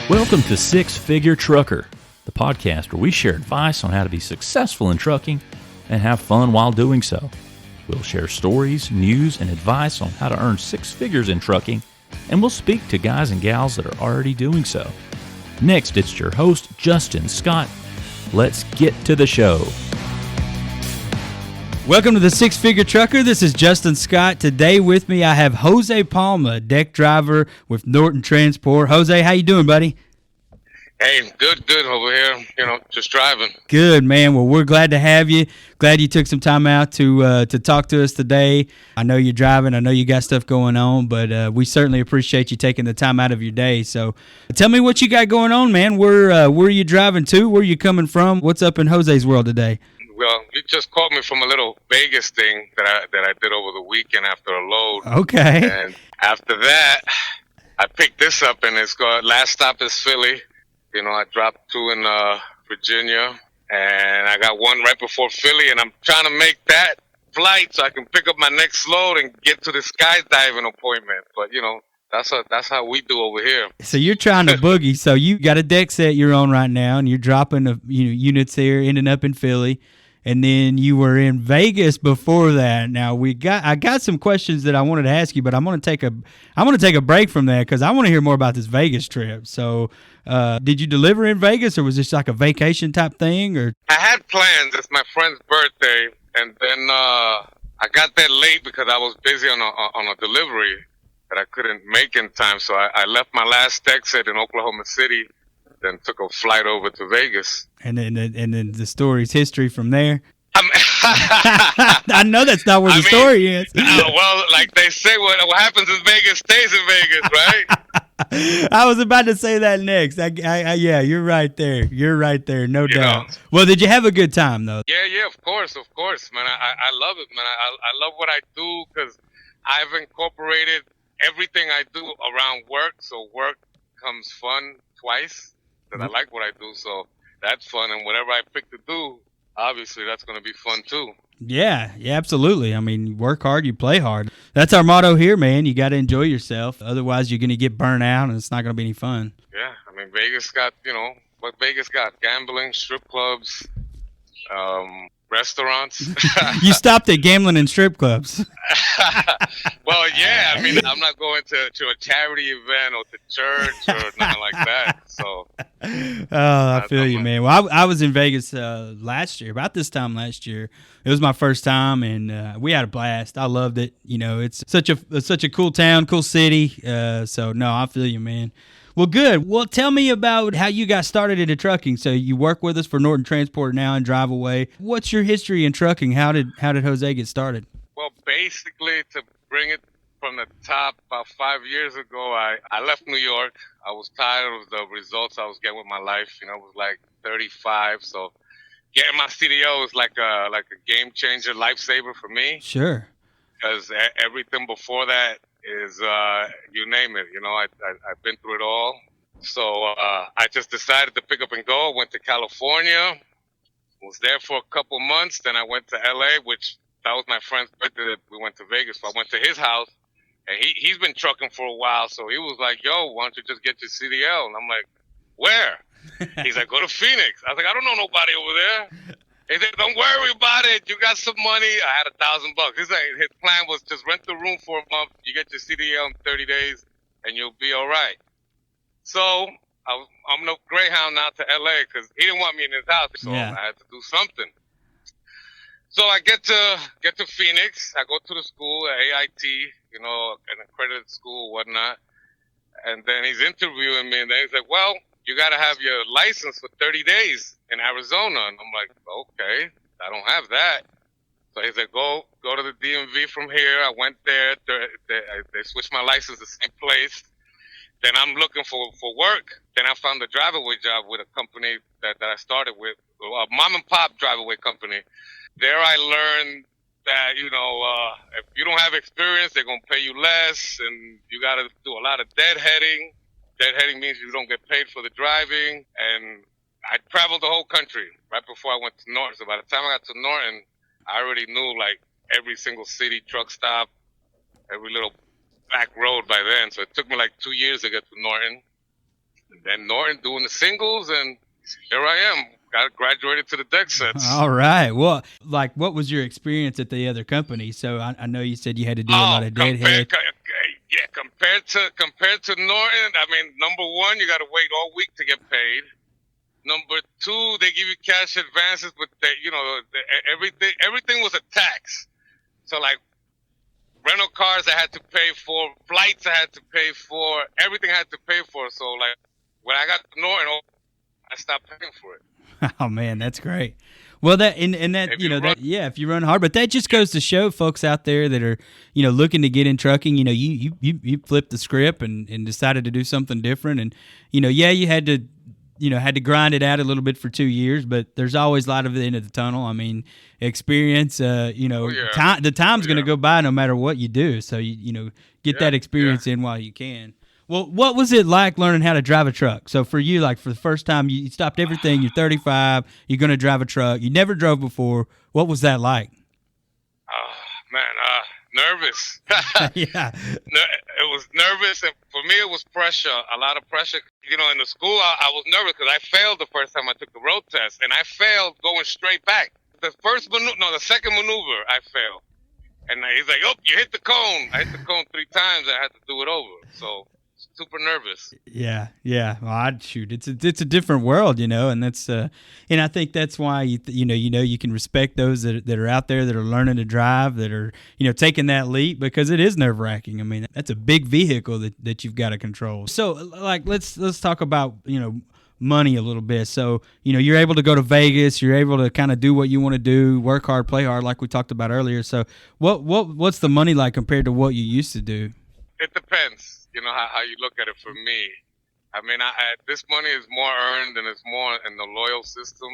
Welcome to Six Figure Trucker, the podcast where we share advice on how to be successful in trucking and have fun while doing so. We'll share stories, news, and advice on how to earn six figures in trucking, and we'll speak to guys and gals that are already doing so. Next, it's your host, Justin Scott. Let's get to the show. Welcome to the Six Figure Trucker. This is Justin Scott. Today with me, I have Jose Palma, deck driver with Norton Transport. Jose, how you doing, buddy? Hey, good over here. Just driving. Good, man. Well, we're glad to have you. Glad you took some time out to talk to us today. I know you're driving. I know you got stuff going on, but we certainly appreciate you taking the time out of your day. So tell me what you got going on, man. Where are you driving to? Where are you coming from? What's up in Jose's world today? Well, you just caught me from a little Vegas thing that I did over the weekend after a load. Okay. And after that, I picked this up, and it's got last stop is Philly. I dropped two in Virginia, and I got one right before Philly, and I'm trying to make that flight so I can pick up my next load and get to the skydiving appointment. But, that's how we do over here. So you're trying to boogie. So you got a deck set you're on right now, and you're dropping units here, ending up in Philly. And then you were in Vegas before that. Now I got some questions that I wanted to ask you, but I'm gonna take a break from that because I want to hear more about this Vegas trip. So, did you deliver in Vegas, or was this like a vacation type thing? Or I had plans. It's my friend's birthday, and then I got there late because I was busy on a delivery that I couldn't make in time. So I left my last deck set in Oklahoma City, then took a flight over to Vegas. And then the story's history from there. I know that's not where the story is. Well, like they say, what happens in Vegas stays in Vegas, right? I was about to say that next. Yeah, you're right there. You're right there, no doubt. Well, did you have a good time, though? Yeah, of course, man. I love it, man. I love what I do because I've incorporated everything I do around work, so work comes fun twice. Because I like what I do, so that's fun. And whatever I pick to do, obviously that's going to be fun too. Yeah, absolutely. I mean, you work hard, you play hard. That's our motto here, man. You got to enjoy yourself. Otherwise, you're going to get burnt out, and it's not going to be any fun. Yeah, I mean, Vegas got, what Vegas got? Gambling, strip clubs, restaurants. You stopped at gambling and strip clubs. Well, yeah. I mean, I'm not going to a charity event or to church or nothing like that. So. I feel you, man. Well, I was in Vegas last year, about this time last year. It was my first time, and we had a blast. I loved it. It's such a cool town, cool city. So no, I feel you, man. Well, good. Well, tell me about how you got started into trucking. So you work with us for Norton Transport now and Driveaway. What's your history in trucking? How did Jose get started? Well, basically, to bring it from the top, about 5 years ago, I left New York. I was tired of the results I was getting with my life. I was like 35, so getting my CDL was like a game changer, lifesaver for me. Sure. Because everything before that is, you name it. I've been through it all. So I just decided to pick up and go. Went to California, was there for a couple months. Then I went to LA, which that was my friend's birthday. We went to Vegas, so I went to his house. And he's been trucking for a while, so he was like, yo, why don't you just get your CDL? And I'm like, where? He's like, go to Phoenix. I was like, I don't know nobody over there. He said, don't worry about it. You got some money. I had $1,000. He's like, his plan was just rent the room for a month. You get your CDL in 30 days, and you'll be all right. So I'm no Greyhound now to L.A. because he didn't want me in his house, so I had to do something. So I get to Phoenix. I go to the school at AIT, an accredited school, whatnot. And then he's interviewing me, and then he's like, well, you got to have your license for 30 days in Arizona. And I'm like, okay, I don't have that. So he's like, go to the DMV from here. I went there. They switched my license to the same place. Then I'm looking for work. Then I found a Driveaway job with a company that I started with, a mom and pop Driveaway company. There I learned that, if you don't have experience, they're going to pay you less, and you got to do a lot of deadheading. Deadheading means you don't get paid for the driving, and I traveled the whole country right before I went to Norton. So by the time I got to Norton, I already knew, every single city, truck stop, every little back road by then. So it took me 2 years to get to Norton. And then Norton doing the singles, and here I am. Got graduated to the deck sets. All right. Well, like, what was your experience at the other company? So I know you said you had to do a lot of deadhead. Compared to Norton, I mean, number one, you got to wait all week to get paid. Number two, they give you cash advances, but everything was a tax. So like rental cars I had to pay for, flights I had to pay for, everything I had to pay for. So like when I got to Norton, I stopped paying for it. Oh man, that's great. Well, that and that if you run hard, but that just goes to show folks out there that are looking to get in trucking. You flipped the script and decided to do something different, and you had to grind it out a little bit for 2 years, but there's always light at the end of the tunnel. I mean, experience. The time's going to go by no matter what you do. So get that experience in while you can. Well, what was it like learning how to drive a truck? So for you, like for the first time, you stopped everything. You're 35. You're going to drive a truck. You never drove before. What was that like? Nervous. Yeah. It was nervous, and for me, it was pressure. A lot of pressure. In the school, I was nervous because I failed the first time I took the road test, and I failed going straight back. The second maneuver, I failed. And he's like, "Oh, you hit the cone." I hit the cone 3 times. I had to do it over. So super nervous. Yeah. Well, it's a different world, and that's and I think that's why you can respect those that are out there that are learning to drive, that are taking that leap, because it is nerve-wracking. I mean, that's a big vehicle that you've got to control. So like let's talk about money a little bit. So you're able to go to Vegas, you're able to kind of do what you want to do, work hard, play hard, like we talked about earlier. So what's the money like compared to what you used to do? It depends. How you look at it. For me, I mean, this money is more earned, and it's more in the loyal system,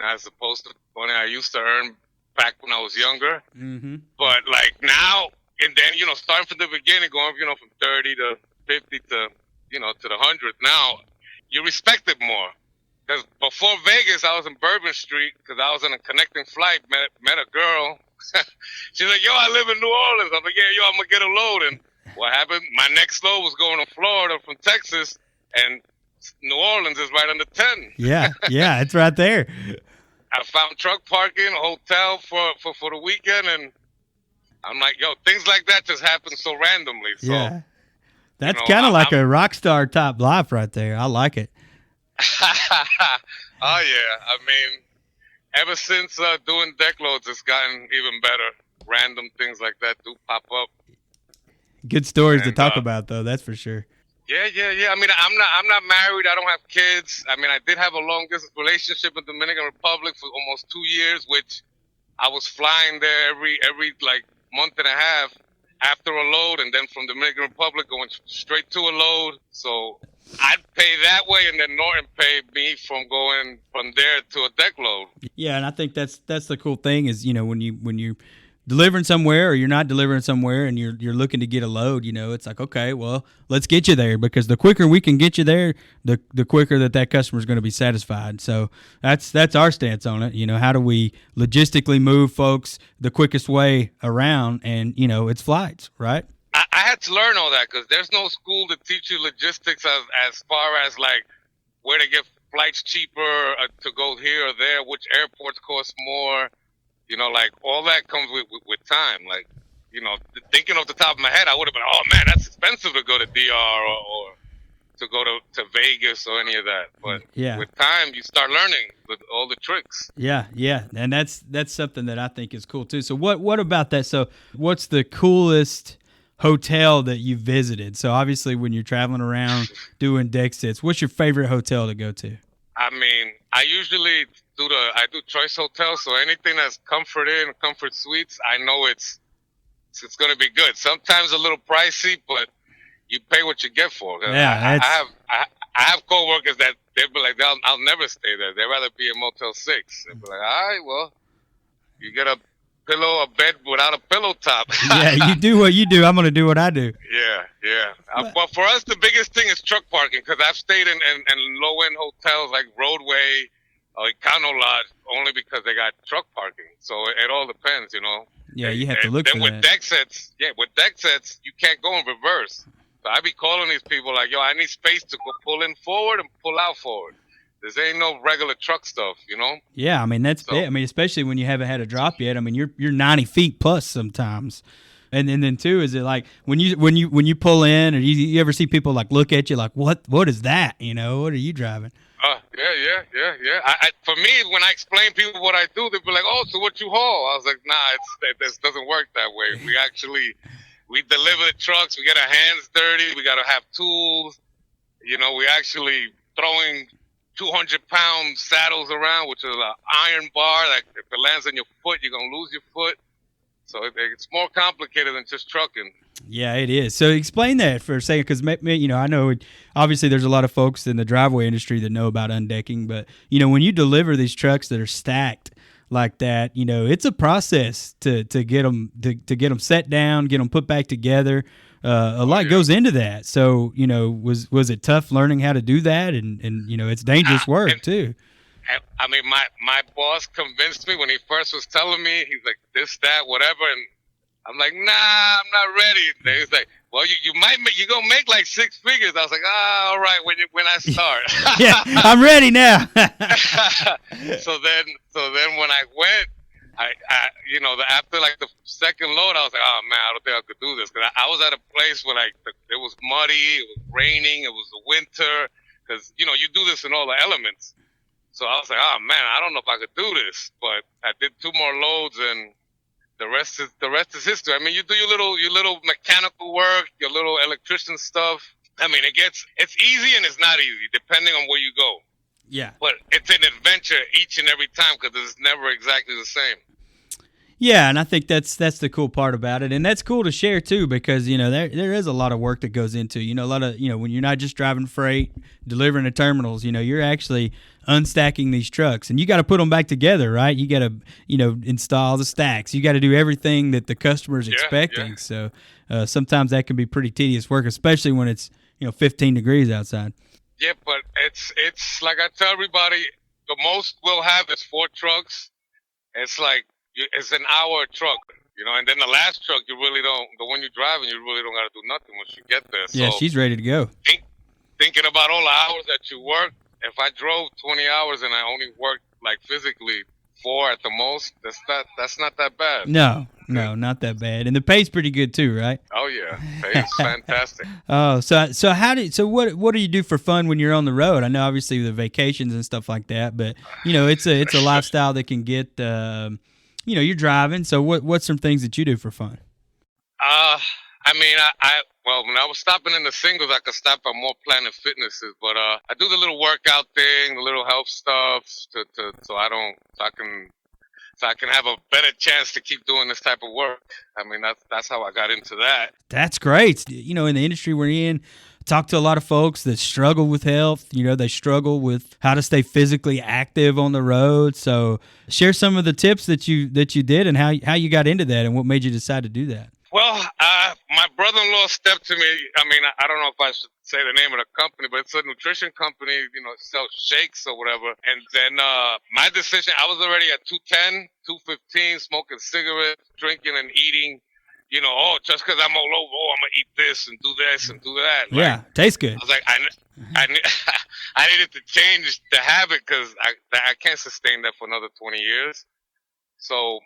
as opposed to money I used to earn back when I was younger. Mm-hmm. But like now, and then, starting from the beginning, going, from 30 to 50 to, to the 100th, now you respect it more. Because before Vegas, I was in Bourbon Street because I was on a connecting flight, met a girl. She's like, "Yo, I live in New Orleans." I'm like, "Yeah, yo, I'm going to get a load." And what happened? My next load was going to Florida from Texas, and New Orleans is right under 10. Yeah, it's right there. I found truck parking, a hotel for the weekend, and I'm like, yo, things like that just happen so randomly. So, yeah, that's kind of like a rock star type life right there. I like it. Oh, yeah. I mean, ever since doing deck loads, it's gotten even better. Random things like that do pop up. Good stories to talk about, though. That's for sure. Yeah. I mean, I'm not married. I don't have kids. I mean, I did have a long distance relationship in the Dominican Republic for almost 2 years, which I was flying there every like month and a half after a load, and then from Dominican Republic going straight to a load. So I'd pay that way, and then Norton paid me from going from there to a deck load. Yeah, and I think that's the cool thing is when you delivering somewhere or you're not delivering somewhere and you're looking to get a load, it's like, okay, well, let's get you there, because the quicker we can get you there, the quicker that customer is going to be satisfied. So that's our stance on it. How do we logistically move folks the quickest way around? And it's flights, right? I had to learn all that because there's no school to teach you logistics as far as like where to get flights cheaper to go here or there, which airports cost more. Like all that comes with time. Like, thinking off the top of my head, I would have been, oh man, that's expensive to go to DR or to go to Vegas or any of that. But with time, you start learning with all the tricks. Yeah, and that's something that I think is cool too. So what about that? So what's the coolest hotel that you visited? So obviously, when you're traveling around doing deck sits, what's your favorite hotel to go to? I mean, I usually do choice hotels, so anything that's comfort suites, I know it's going to be good. Sometimes a little pricey, but you pay what you get for. Yeah, I have coworkers that they'll be like, I'll never stay there. They'd rather be in Motel 6. They'll be like, all right, well, you get a bed without a pillow top. Yeah, you do what you do. I'm going to do what I do. Yeah. But for us, the biggest thing is truck parking, because I've stayed in low-end hotels like Roadway, Econo Lodge, only because they got truck parking. So it all depends, Yeah, you have to look for that. With deck sets, you can't go in reverse. So I be calling these people like, yo, I need space to go pull in forward and pull out forward. There ain't no regular truck stuff, you know? Yeah, I mean, that's big. I mean, especially when you haven't had a drop yet. I mean, you're 90 feet plus sometimes. And then too, is it like when you pull in, or you ever see people like look at you like, what is that? You know, what are you driving? Yeah. For me, when I explain people what I do, they be like, oh, so what you haul? I was like, nah, this doesn't work that way. We deliver the trucks. We get our hands dirty. We got to have tools. You know, we actually throwing 200-pound saddles around, which is an iron bar. Like if it lands on your foot, you're going to lose your foot. So it's more complicated than just trucking. Yeah, it is. So explain that for a second, because you know, I know obviously there's a lot of folks in the driveway industry that know about undecking, but you know, when you deliver these trucks that are stacked like that, you know, it's a process to get them to get them set down, get them put back together. A lot goes into that. So you know, was it tough learning how to do that? And you know, it's dangerous work too. I mean, my boss convinced me when he first was telling me. He's like, this, that, whatever, and I'm like, nah, I'm not ready. And he's like, well, you're gonna make like six figures. I was like, all right, when I start. Yeah, I'm ready now. So then when I went, I you know, after like the second load, I was like, oh man, I don't think I could do this, because I was at a place where like it was muddy, it was raining, it was the winter, because you know you do this in all the elements. So I was like, oh man, I don't know if I could do this. But I did 2 more loads, and the rest is history. I mean, you do your little mechanical work, your little electrician stuff. I mean, it's easy and it's not easy depending on where you go. Yeah. But it's an adventure each and every time, because it's never exactly the same. Yeah, and I think that's the cool part about it, and that's cool to share too, because you know there is a lot of work that goes into, you know, a lot of, you know, when you're not just driving freight, delivering to terminals, you know, you're actually unstacking these trucks, and you got to put them back together, right? You got to, you know, install the stacks. You got to do everything that the customer is expecting. Yeah. So sometimes that can be pretty tedious work, especially when it's, you know, 15 degrees outside. Yeah, but it's like I tell everybody, the most we'll have is 4 trucks. It's like, it's an hour truck, you know, and then the last truck, the one you're driving, you really don't got to do nothing once you get there. So yeah, she's ready to go. Thinking about all the hours that you work, if I drove 20 hours and I only worked like physically 4 at the most, that's not that bad. No, not that bad. And the pay's pretty good too, right? Oh yeah, pay's fantastic. Oh, so what do you do for fun when you're on the road? I know obviously the vacations and stuff like that, but you know, it's a lifestyle that can get you know, you're driving, so what's some things that you do for fun? I mean, well, when I was stopping in the singles, I could stop at more Planet Fitnesses, but I do the little workout thing, the little health stuff, so I can have a better chance to keep doing this type of work. I mean, that's how I got into that. That's great. You know, in the industry we're in, talk to a lot of folks that struggle with health. You know, they struggle with how to stay physically active on the road. So share some of the tips that you did and how you got into that and what made you decide to do that. Well, my brother-in-law stepped to me. I mean, I don't know if I should say the name of the company, but it's a nutrition company, you know, sells shakes or whatever. And then my decision, I was already at 210, 215, smoking cigarettes, drinking and eating. You know, just because I'm all over, I'm going to eat this and do this and do that. Like, yeah, tastes good. I was like, I needed to change the habit, because I can't sustain that for another 20 years. So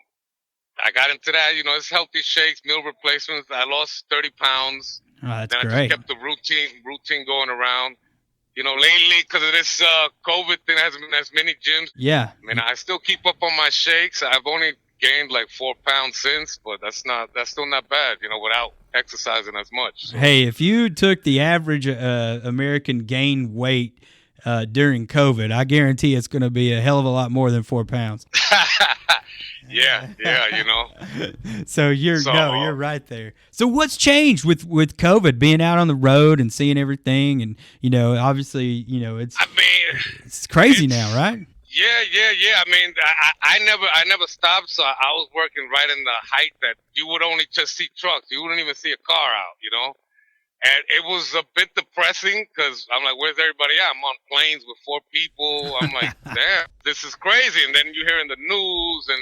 I got into that. You know, it's healthy shakes, meal replacements. I lost 30 pounds. Oh, that's then great. I just kept the routine going around. You know, lately, because of this COVID thing, hasn't been as many gyms. Yeah. I mean, I still keep up on my shakes. I've only gained like 4 pounds since, but that's still not bad, you know, without exercising as much. So. Hey, if you took the average American gain weight during COVID, I guarantee it's going to be a hell of a lot more than 4 pounds. Yeah, you know. So you're right there. So what's changed with COVID, being out on the road and seeing everything, and you know, obviously, you know, it's crazy now, right? Yeah. I mean, I never stopped, so I was working right in the height that you would only just see trucks. You wouldn't even see a car out, you know? And it was a bit depressing, because I'm like, where's everybody at? I'm on planes with 4 people. I'm like, damn, this is crazy. And then you hear in the news, and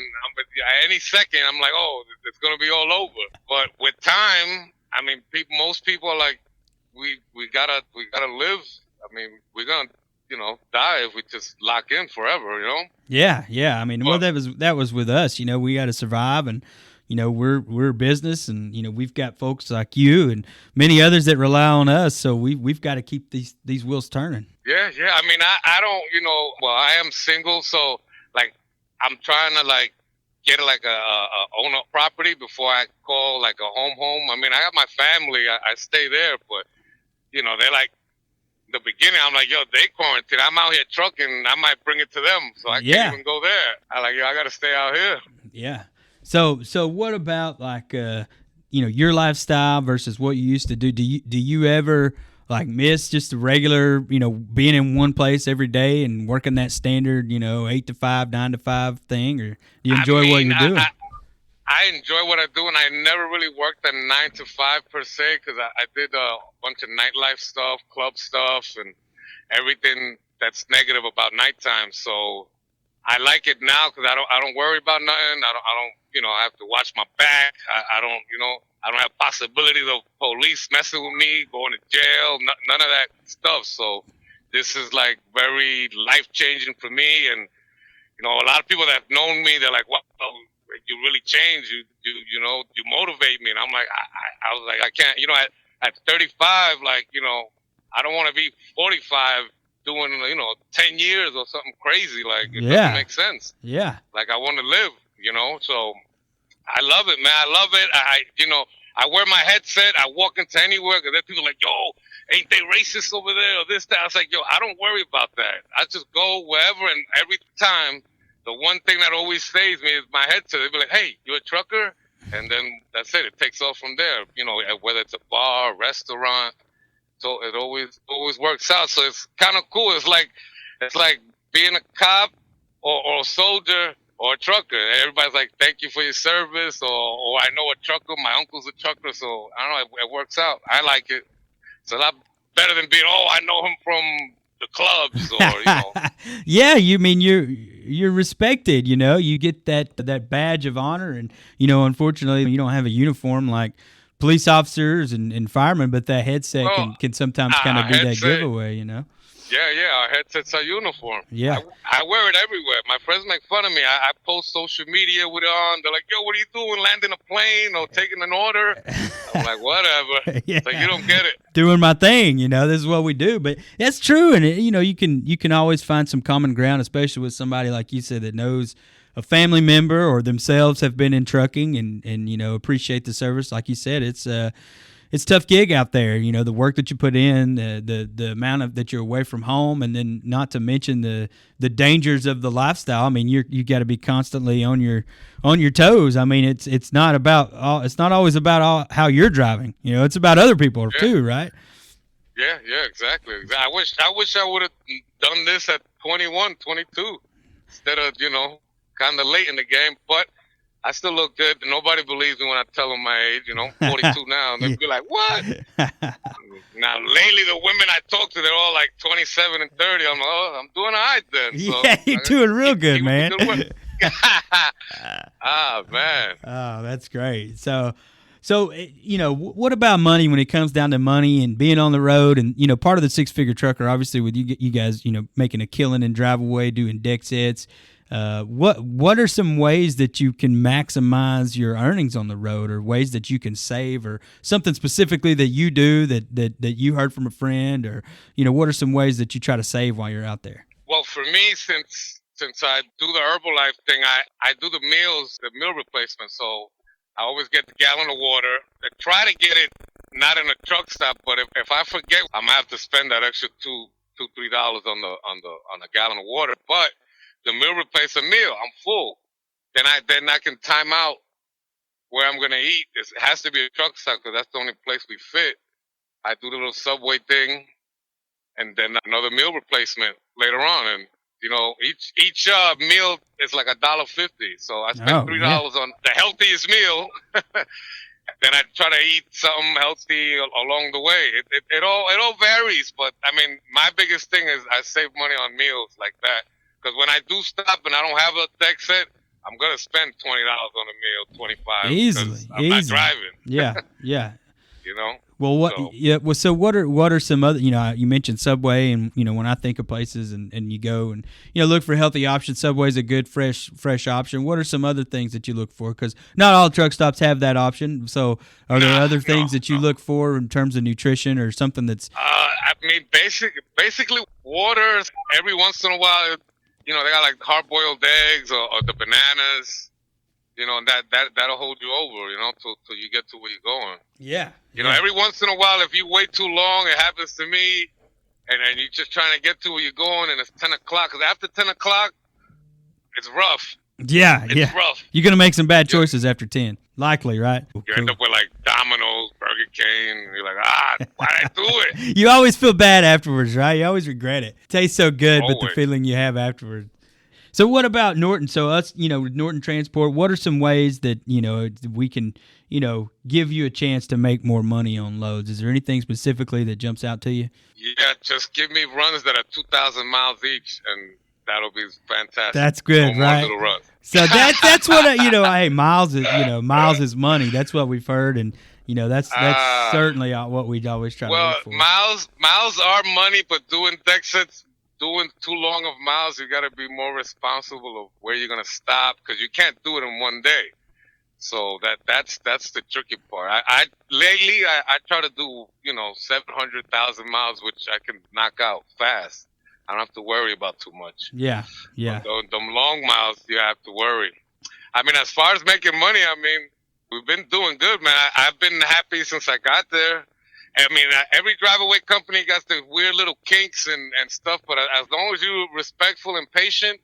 any second, I'm like, oh, it's going to be all over. But with time, I mean, most people are like, gotta live. I mean, we're gonna, die if we just lock in forever, Yeah. I mean, well, that was with us. We got to survive, and we're a business, and we've got folks like you and many others that rely on us. So we've got to keep these wheels turning. Yeah. I mean, I don't, well, I am single, so like I'm trying to like get like a own a property before I call like a home. I mean, I got my family, I stay there, but they're like, the beginning, I'm like, yo, they quarantine. I'm out here trucking. I might bring it to them, so I can't even go there. I got to stay out here. Yeah. So what about like your lifestyle versus what you used to do? Do you ever like miss just the regular being in one place every day and working that standard 8 to 5, 9 to 5 thing, or do you enjoy what you're doing? I enjoy what I do, and I never really worked a 9 to 5 per se, because I did a bunch of nightlife stuff, club stuff, and everything that's negative about nighttime. So I like it now because I don't worry about nothing. I don't have to watch my back. I don't have possibilities of police messing with me, going to jail, none of that stuff. So this is like very life changing for me, and a lot of people that have known me, they're like, wow, you really changed. You motivate me. And I'm like, I was like, I can't, at 35, like, I don't want to be 45 doing, 10 years or something crazy. Like, it doesn't make sense. Yeah. Like, I want to live, so I love it, man. I love it. I wear my headset. I walk into anywhere because there's people like, yo, ain't they racist over there or this, that. I was like, yo, I don't worry about that. I just go wherever, and every time, the one thing that always stays me is my headset. They'll be like, hey, you a trucker? And then that's it. It takes off from there, whether it's a bar, restaurant. So it always works out. So it's kind of cool. It's like being a cop or a soldier or a trucker. Everybody's like, thank you for your service. Or I know a trucker. My uncle's a trucker. So I don't know. It works out. I like it. It's a lot better than being, I know him from the clubs or, Yeah, you mean you're respected, you get that badge of honor, and unfortunately you don't have a uniform like police officers and firemen, but that headset can sometimes kind of be that giveaway, Yeah, our headsets are uniform. Yeah. I wear it everywhere. My friends make fun of me. I post social media with it on. They're like, yo, what are you doing, landing a plane or taking an order? I'm like, whatever. Yeah. Like, you don't get it. Doing my thing, this is what we do. But that's true, and you can always find some common ground, especially with somebody like you said that knows a family member or themselves have been in trucking and appreciate the service. Like you said, it's a tough gig out there. The work that you put in, the amount of that you're away from home, and then not to mention the dangers of the lifestyle. I mean, you got to be constantly on your toes. I mean, it's not always about how you're driving. It's about other people too, right? Yeah, exactly. I wish I would have done this at 21, 22 instead of kind of late in the game, but I still look good. Nobody believes me when I tell them my age, 42 now. They'll be like, what? Now, lately, the women I talk to, they're all like 27 and 30. I'm like, I'm doing all right then. So, yeah, you're doing real good, man. Man. Oh, that's great. So, what about money when it comes down to money and being on the road and, part of the six-figure trucker, obviously with you guys, making a killing in Driveaway, doing deck sets. What are some ways that you can maximize your earnings on the road, or ways that you can save, or something specifically that you do that you heard from a friend, or what are some ways that you try to save while you're out there? Well, for me, since I do the Herbalife thing, I do the meal replacement. So I always get the gallon of water. I try to get it not in a truck stop, but if I forget, I'm gonna have to spend that extra $2-3 on a gallon of water. But the meal replace a meal. I'm full. Then I can time out where I'm gonna eat. It has to be a truck stop because that's the only place we fit. I do the little Subway thing, and then another meal replacement later on. And each meal is like $1.50. So I spend $3 on the healthiest meal. Then I try to eat something healthy along the way. It all varies, but I mean, my biggest thing is I save money on meals like that. Because when I do stop and I don't have a deck set, I'm gonna spend $20 on a meal, $25. Easily. I'm not driving. Yeah. Well, what? So, Yeah. Well, so what are some other? You mentioned Subway, and when I think of places, and you go and look for healthy options. Subway's a good fresh option. What are some other things that you look for? Because not all truck stops have that option. So, are there other things that you look for in terms of nutrition or something that's? I mean, basically water. Every once in a while, they got like hard-boiled eggs or the bananas. And that'll hold you over, till you get to where you're going. Yeah. Every once in a while, if you wait too long, it happens to me, and you're just trying to get to where you're going, and it's 10 o'clock. Because after 10 o'clock, it's rough. Yeah, it's rough. You're going to make some bad choices after 10. Likely, right? You end up with, like, Domino's, Burger King. You're like, why'd I do it? You always feel bad afterwards, right? You always regret it. Tastes so good, Always. But the feeling you have afterwards. So what about Norton? So us, with Norton Transport, what are some ways that, we can, give you a chance to make more money on loads? Is there anything specifically that jumps out to you? Yeah, just give me runs that are 2,000 miles each, and that'll be fantastic. That's good, right? Little runs. So that's what, hey, miles is money. That's what we've heard, and, that's certainly what we'd always try to look for. Well, miles are money, but doing deck sets, doing too long of miles, you got to be more responsible of where you're going to stop, because you can't do it in one day. So that's the tricky part. Lately I try to do 700,000 miles, which I can knock out fast. I don't have to worry about too much. Yeah. But them long miles, you have to worry. I mean, as far as making money, we've been doing good, man. I've been happy since I got there. I mean, every Driveaway company got the weird little kinks and stuff, but as long as you're respectful and patient,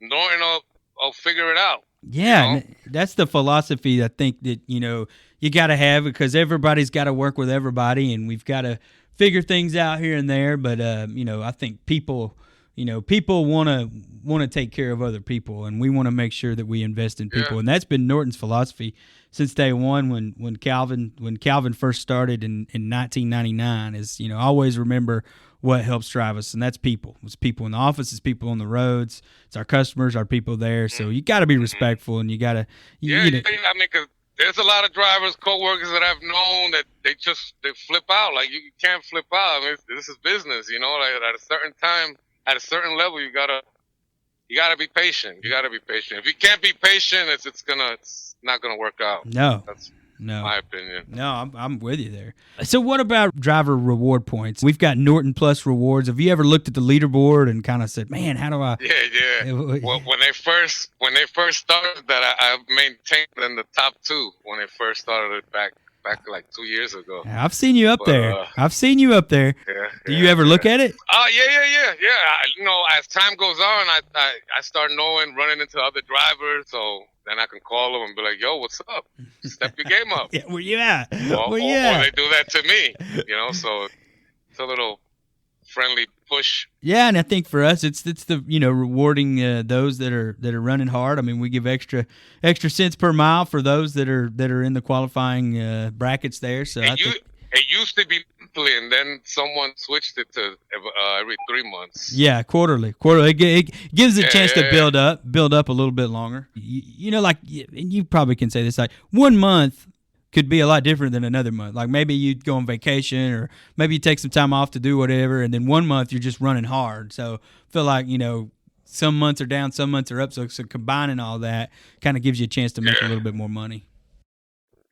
Norton will figure it out. Yeah, that's the philosophy I think that, you got to have, because everybody's got to work with everybody, and we've got to figure things out here and there. But, I think people want to take care of other people, and we want to make sure that we invest in people. Yeah. And that's been Norton's philosophy since day one when Calvin first started in 1999 is, always remember what helps drive us, and that's people. It's people in the office, it's people on the roads, it's our customers, our people there. So you got to be respectful, and you got to. Because there's a lot of drivers, co-workers that I've known that they flip out. Like, you can't flip out. This is business, like at a certain time, at a certain level, you gotta be patient. You gotta be patient. If you can't be patient, it's not gonna work out. No. That's my opinion. No, I'm with you there. So what about driver reward points? We've got Norton Plus rewards. Have you ever looked at the leaderboard and kind of said, man, how do I? Yeah. Well, when they first started that, I maintained in the top 2 when they first started it back like 2 years ago. I've seen you up there. Yeah, Do you ever look at it? Oh, yeah. As time goes on, I start running into other drivers, so then I can call them and be like, yo, what's up? Step your game up. Yeah, where you at? Or they do that to me, so it's a little friendly push. Yeah, and I think for us, it's the rewarding those that are running hard. I mean, we give extra cents per mile for those that are in the qualifying brackets there. So it used to be monthly, and then someone switched it to every 3 months. Yeah, quarterly. It gives a chance to build up a little bit longer. And you probably can say this, like 1 month could be a lot different than another month. Like maybe you go on vacation, or maybe you take some time off to do whatever, and then 1 month you're just running hard. So I feel like, some months are down, some months are up. So combining all that kind of gives you a chance to make a little bit more money.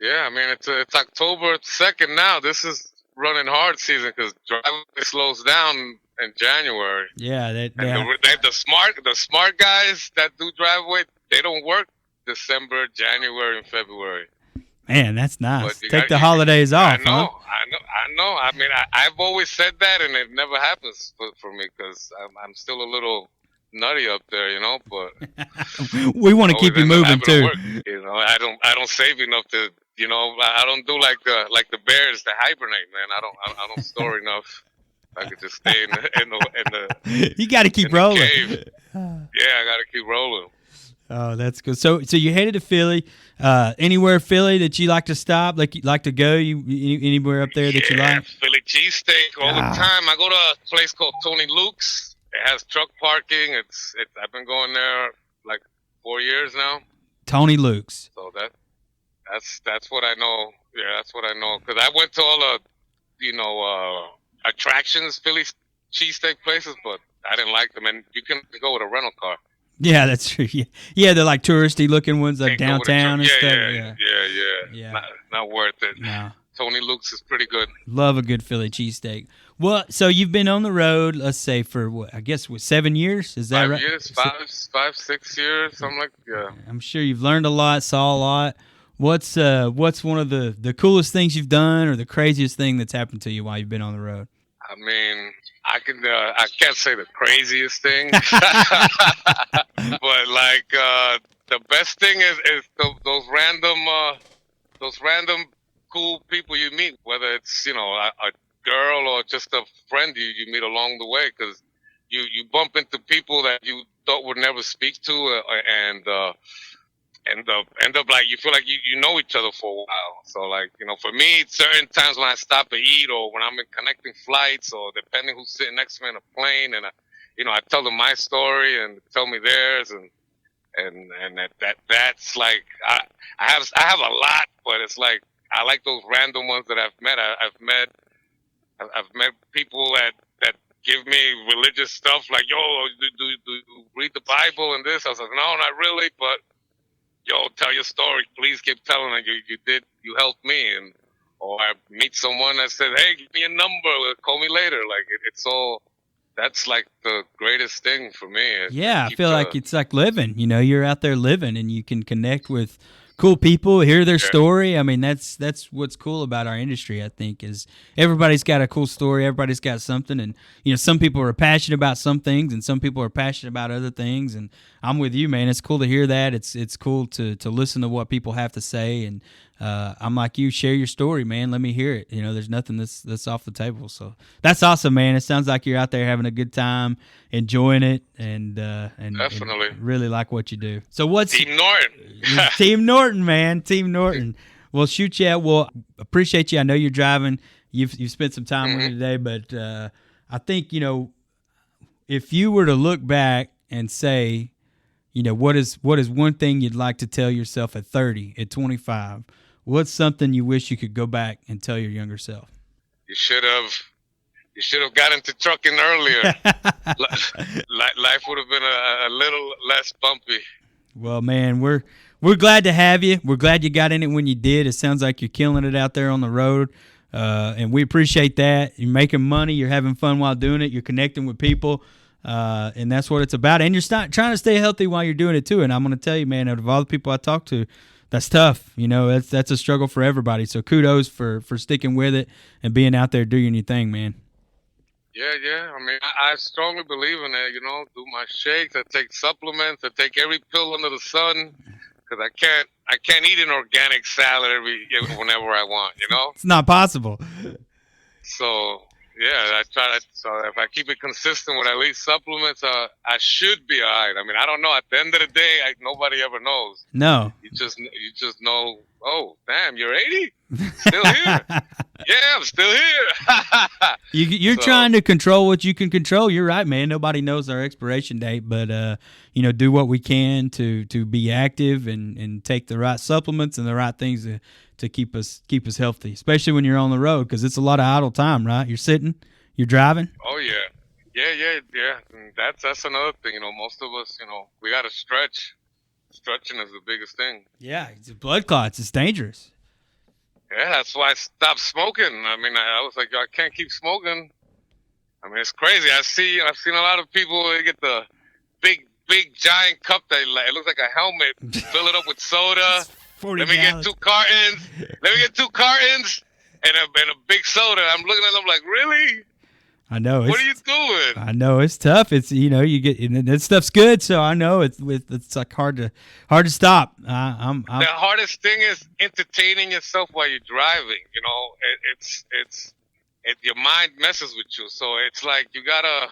Yeah, it's October 2nd now. This is running hard season because driving slows down in January. Yeah, the smart guys that do Driveaway, they don't work December, January, and February. Man, that's nice. Take the holidays off. I know. I've always said that, and it never happens for me because I'm still a little nutty up there, But we want to keep you moving too. I don't save enough to. I don't do like the bears that hibernate, man. I don't store enough. I could just stay in the You got to keep rolling. Cave. Yeah, I got to keep rolling. Oh, that's good. So you headed to Philly. Anywhere Philly that you like to stop, like you like to go? Anywhere up there that you like? Philly cheesesteak all the time. I go to a place called Tony Luke's. It has truck parking. I've been going there like 4 years now. Tony Luke's. So That's what I know. Yeah, that's what I know. Because I went to all the, attractions, Philly cheesesteak places, but I didn't like them. And you can go with a rental car. Yeah, that's true. Yeah, they're like touristy looking ones, like Can't go with a downtown and truck. stuff. Yeah. Not worth it. No. Tony Luke's is pretty good. Love a good Philly cheesesteak. Well, so you've been on the road, let's say, for what, I guess, 7 years? Is that 5 right? years, 6 years, something like that. Yeah. I'm sure you've learned a lot, saw a lot. What's one of the coolest things you've done, or the craziest thing that's happened to you while you've been on the road? I mean, I can't say the craziest thing, but like the best thing is those random cool people you meet, whether it's a girl or just a friend you meet along the way, because you bump into people that you thought would never speak to, and end up like you feel like you know each other for a while. So like, for me, certain times when I stop to eat, or when I'm in connecting flights, or depending who's sitting next to me in a plane, and I tell them my story and tell me theirs, and that's like I have a lot, but it's like I like those random ones that I've met. I've met people that give me religious stuff, like, yo, do you read the Bible and this? I was like, no, not really, but yo, tell your story. Please keep telling it. You helped me. Or I meet someone that said, hey, give me a number. Call me later. Like, it's all, that's like the greatest thing for me. Yeah, I feel like it's like living. You're out there living, and you can connect with cool people, hear their story. I mean, that's what's cool about our industry, I think, is everybody's got a cool story. Everybody's got something. And, some people are passionate about some things, and some people are passionate about other things. And I'm with you, man. It's cool to hear that. It's cool to listen to what people have to say. And I'm like you, share your story, man. Let me hear it. There's nothing that's off the table. So that's awesome, man. It sounds like you're out there having a good time, enjoying it, and definitely really like what you do. So what's Team Norton? Team Norton, man. Team Norton. Well, shoot, yeah. Well, appreciate you. I know you're driving. You've spent some time with me today, but I think if you were to look back and say, what is one thing you'd like to tell yourself at 30, at 25? What's something you wish you could go back and tell your younger self? You should have got into trucking earlier. Life would have been a little less bumpy. Well, man, we're glad to have you. We're glad you got in it when you did. It sounds like you're killing it out there on the road, and we appreciate that. You're making money. You're having fun while doing it. You're connecting with people, and that's what it's about. And you're trying to stay healthy while you're doing it too. And I'm going to tell you, man, out of all the people I talk to, that's tough. That's a struggle for everybody. So kudos for sticking with it and being out there doing your thing, man. Yeah. I mean, I strongly believe in it. Do my shakes. I take supplements. I take every pill under the sun, because I can't eat an organic salad whenever I want. It's not possible. So yeah, I try to. So if I keep it consistent with at least supplements, I should be all right. I mean, I don't know. At the end of the day, nobody ever knows. No. You just know. Oh, damn! You're 80. Still here. Yeah, I'm still here. You're trying to control what you can control. You're right, man. Nobody knows our expiration date, but do what we can to be active and take the right supplements and the right things to keep us healthy, especially when you're on the road, because it's a lot of idle time, right? You're sitting, you're driving. Oh yeah. And that's another thing. Most of us, we got to stretch. Stretching is the biggest thing. Yeah, it's blood clots. It's dangerous. Yeah, that's why I stopped smoking. I mean, I was like, I can't keep smoking. I mean, it's crazy. I've seen a lot of people, they get the big giant cup that it looks like a helmet, fill it up with soda. Let me get 2 cartons. And a big soda. I'm looking at them like, really? I know. What are you doing? I know it's tough. It's you get that stuff's good, so I know it's like hard to stop. The hardest thing is entertaining yourself while you're driving. It's your mind messes with you, so it's like you gotta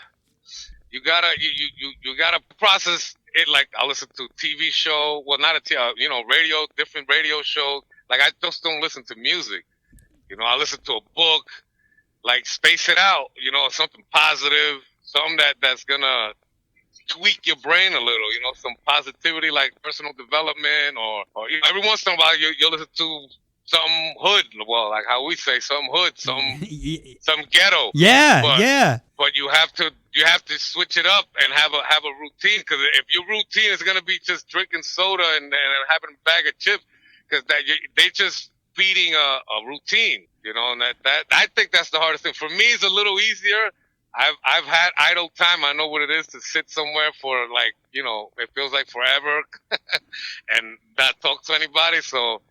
process it. Like I listen to a TV show, well, not a radio, different radio shows. Like I just don't listen to music. I listen to a book. Like space it out, something positive, something that's gonna tweak your brain a little, some positivity like personal development or every once in a while you'll listen to some hood, well, like how we say, some hood, some ghetto. Yeah. But you have to switch it up and have a routine, because if your routine is gonna be just drinking soda and having a bag of chips, because they just feeding a routine, and that I think that's the hardest thing. For me, it's a little easier. I've had idle time. I know what it is to sit somewhere for it feels like forever and not talk to anybody. So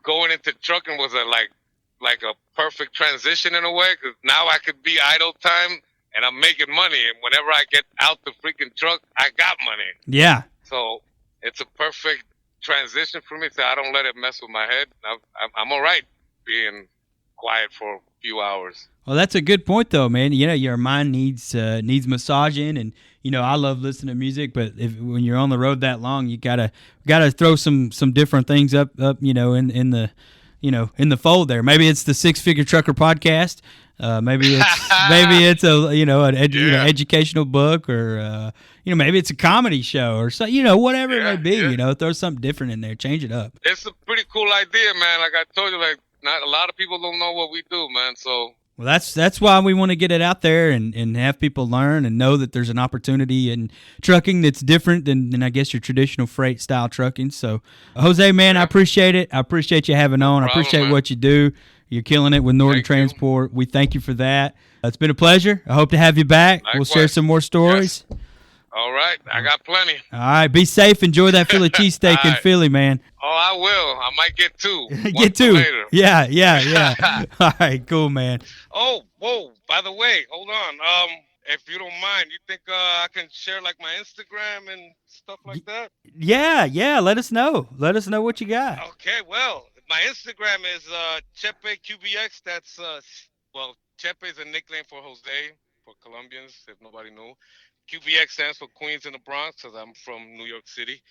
going into trucking was like a perfect transition in a way, because now I could be idle time and I'm making money. And whenever I get out the freaking truck, I got money. Yeah. So it's a perfect transition for me. So I don't let it mess with my head. I'm all right being quiet for a few hours. Well, that's a good point, though, man. Your mind needs massaging, and I love listening to music. But when you're on the road that long, you gotta throw some different things up, in the fold there. Maybe it's the Six Figure Trucker podcast. Maybe it's an educational book, or maybe it's a comedy show, or so whatever it may be. Yeah. Throw something different in there, change it up. It's a pretty cool idea, man. Like I told you, not a lot of people don't know what we do, man. So. Well, that's why we want to get it out there and have people learn and know that there's an opportunity in trucking that's different than I guess your traditional freight style trucking. So, Jose, man, I appreciate it. I appreciate you having on. I appreciate what you do. You're killing it with Norton Transport. We thank you for that. It's been a pleasure. I hope to have you back. Likewise. We'll share some more stories. Yes. All right. I got plenty. All right. Be safe. Enjoy that Philly cheesesteak in Philly, man. Oh, I will. I might get two. Get two. Later. Yeah. All right. Cool, man. Oh, whoa. By the way, hold on. If you don't mind, you think I can share like my Instagram and stuff like that? Yeah. Let us know. Let us know what you got. Okay. Well, my Instagram is Chepe QBX. That's Chepe is a nickname for Jose for Colombians, if nobody knew. QBX stands for Queens in the Bronx, because I'm from New York City.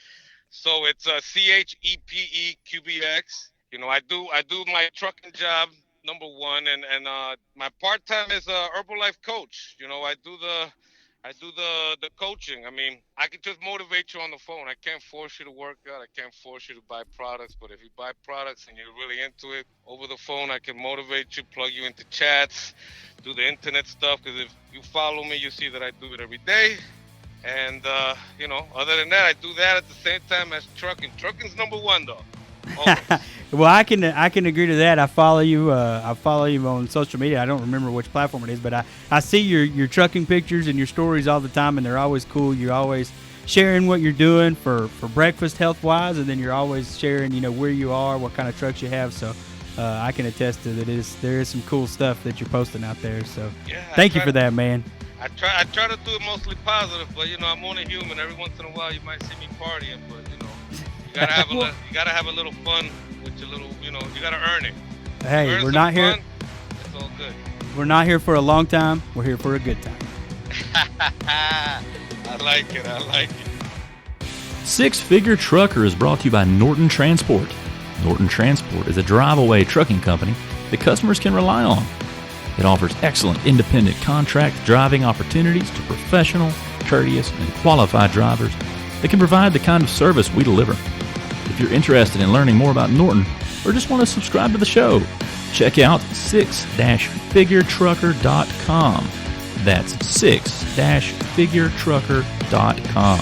So it's CHEPE QBX. I do my trucking job, number one, and my part time is a Herbalife coach. I do the coaching. I mean, I can just motivate you on the phone. I can't force you to work out. I can't force you to buy products. But if you buy products and you're really into it, over the phone, I can motivate you, plug you into chats, do the internet stuff. Because if you follow me, you see that I do it every day. And, other than that, I do that at the same time as trucking. Trucking's number one, though. Well, I can agree to that. I follow you on social media. I don't remember which platform it is, but I see your trucking pictures and your stories all the time, and they're always cool. You're always sharing what you're doing for breakfast health wise, and then you're always sharing where you are, what kind of trucks you have. So I can attest to that. There is some cool stuff that you're posting out there. So thank you for that, man. I try to do it mostly positive, but I'm only human. Every once in a while, you might see me partying, but you gotta have a little fun with your little, you gotta earn it. Hey, we're not here. It's all good. We're not here for a long time. We're here for a good time. I like it. Six Figure Trucker is brought to you by Norton Transport. Norton Transport is a drive-away trucking company that customers can rely on. It offers excellent independent contract driving opportunities to professional, courteous, and qualified drivers that can provide the kind of service we deliver. If you're interested in learning more about Norton or just want to subscribe to the show, check out 6-figuretrucker.com. That's 6-figuretrucker.com.